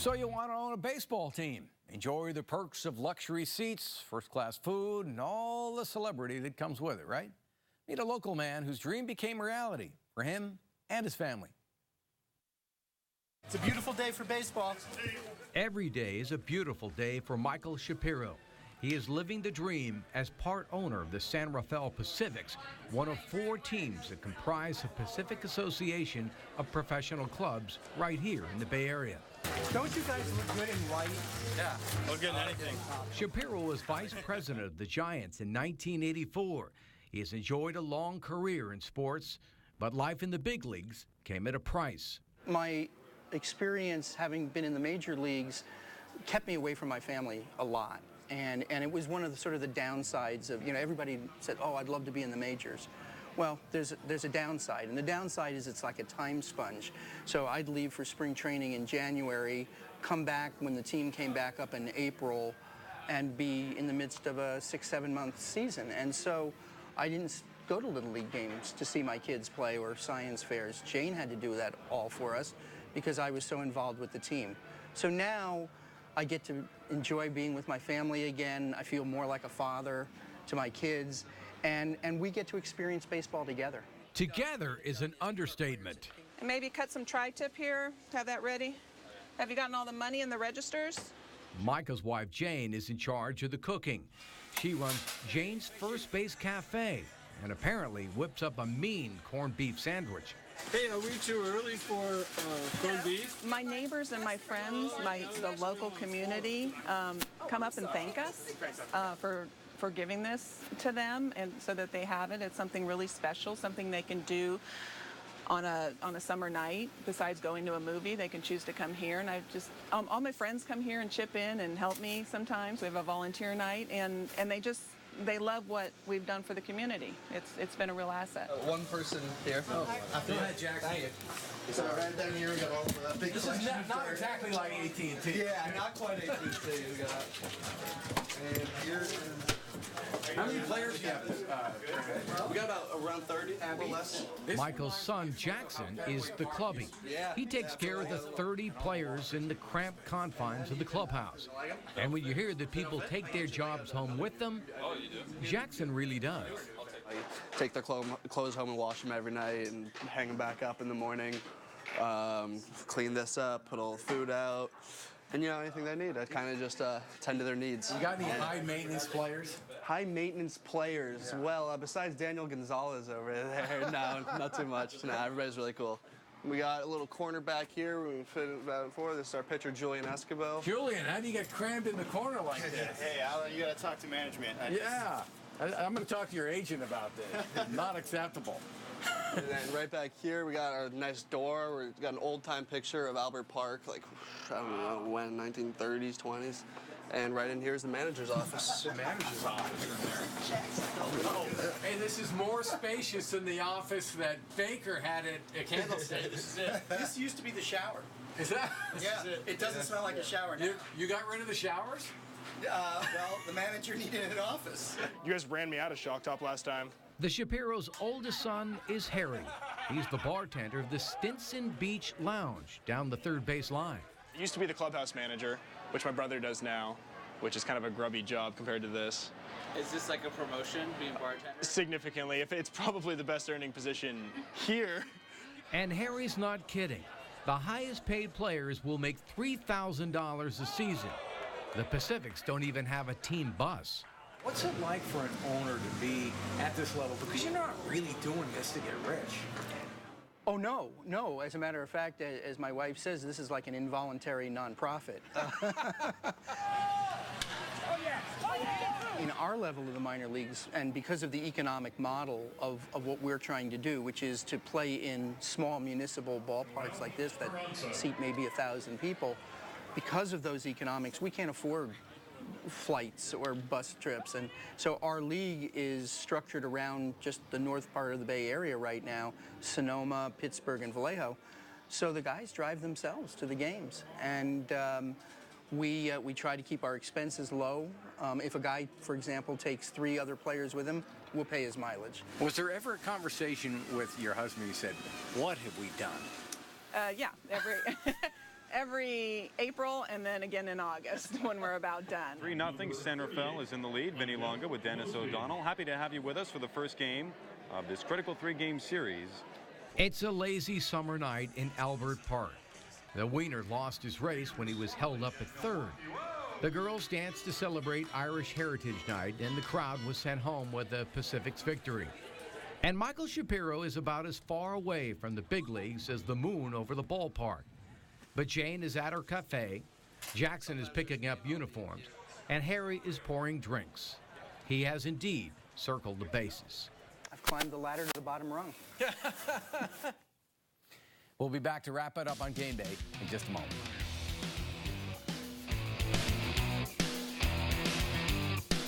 So you want to own a baseball team, enjoy the perks of luxury seats, first-class food, and all the celebrity that comes with it, right? Meet a local man whose dream became reality for him and his family. It's a beautiful day for baseball. Every day is a beautiful day for Michael Shapiro. He is living the dream as part owner of the San Rafael Pacifics, one of 4 teams that comprise the Pacific Association of Professional Clubs right here in the Bay Area. Don't you guys look good in white? Yeah, look good in anything. Shapiro was vice president of the Giants in 1984. He has enjoyed a long career in sports, but life in the big leagues came at a price. My experience having been in the major leagues kept me away from my family a lot. And it was one of the sort of the downsides of, everybody said, oh, I'd love to be in the majors. Well, there's a downside, and the downside is it's like a time sponge. So I'd leave for spring training in January, come back when the team came back up in April, and be in the midst of a 6-7 month season. And so I didn't go to Little League games to see my kids play or science fairs. Jane had to do that all for us because I was so involved with the team. So now I get to enjoy being with my family again. I feel more like a father to my kids, and we get to experience baseball together. Together is an understatement. And maybe cut some tri-tip here, have that ready. Have you gotten all the money in the registers? Michael's wife, Jane, is in charge of the cooking. She runs Jane's First Base Cafe and apparently whips up a mean corned beef sandwich. Hey, are we too early for corned beef? My neighbors and my friends, the local community, come up and thank us for giving this to them, and so that they have it. It's something really special, something they can do on a summer night. Besides going to a movie, they can choose to come here, and I just all my friends come here and chip in and help me sometimes. We have a volunteer night, and they love what we've done for the community. It's been a real asset. One person here. Go ahead, Jackson. So right down here we got all the big. This is not exactly like AT&T. Yeah, not quite AT&T. We got. And here is. How many players do you have? We got about around 30, more or less. Michael's son, Jackson, is the clubby. He takes care of the 30 players in the cramped confines of the clubhouse. And when you hear that people take their jobs home with them, Jackson really does. Take their clothes home and wash them every night and hang them back up in the morning. Clean this up, put all the food out. And, anything they need, I kind of just tend to their needs. You got any high-maintenance players? High-maintenance players? Yeah. Well, besides Daniel Gonzalez over there, no, not too much. No, everybody's really cool. We got a little corner back here. We fit about before. This is our pitcher, Julian Escobar. Julian, how do you get crammed in the corner like this? Hey, Alan, you got to talk to management. I'm going to talk to your agent about this. Not acceptable. And then right back here, we got our nice door. We've got an old-time picture of Albert Park, like, I don't know when, 1930s, 20s. And right in here is the manager's office. The manager's office. Oh, and this is more spacious than the office that Baker had at Candlestick. This used to be the shower. Is that? Yeah, it doesn't smell like a shower now. You got rid of the showers? Well, the manager needed an office. You guys ran me out of Shock Top last time. The Shapiro's oldest son is Harry. He's the bartender of the Stinson Beach Lounge down the third base line. I used to be the clubhouse manager, which my brother does now, which is kind of a grubby job compared to this. Is this like a promotion, being bartender? Significantly. It's probably the best earning position here. And Harry's not kidding. The highest paid players will make $3,000 a season. The Pacifics don't even have a team bus. What's it like for an owner to be at this level? Because you're not really doing this to get rich. Oh, no. As a matter of fact, as my wife says, this is like an involuntary nonprofit. In our level of the minor leagues, and because of the economic model of what we're trying to do, which is to play in small municipal ballparks like this that seat maybe 1,000 people, because of those economics, we can't afford flights or bus trips, and so our league is structured around just the north part of the Bay Area right now, Sonoma, Pittsburgh, and Vallejo. So the guys drive themselves to the games, and we try to keep our expenses low. If a guy, for example, takes 3 other players with him, we'll pay his mileage. Was there ever a conversation with your husband? You said, "What have we done?" Yeah, every April and then again in August when we're about done. 3-0, San Rafael is in the lead. Vinny Longa with Dennis O'Donnell. Happy to have you with us for the first game of this critical 3-game series. It's a lazy summer night in Albert Park. The Wiener lost his race when he was held up at third. The girls danced to celebrate Irish Heritage Night, and the crowd was sent home with the Pacific's victory. And Michael Shapiro is about as far away from the big leagues as the moon over the ballpark. But Jane is at her cafe, Jackson is picking up uniforms, and Harry is pouring drinks. He has indeed circled the bases. I've climbed the ladder to the bottom rung. We'll be back to wrap it up on game day in just a moment.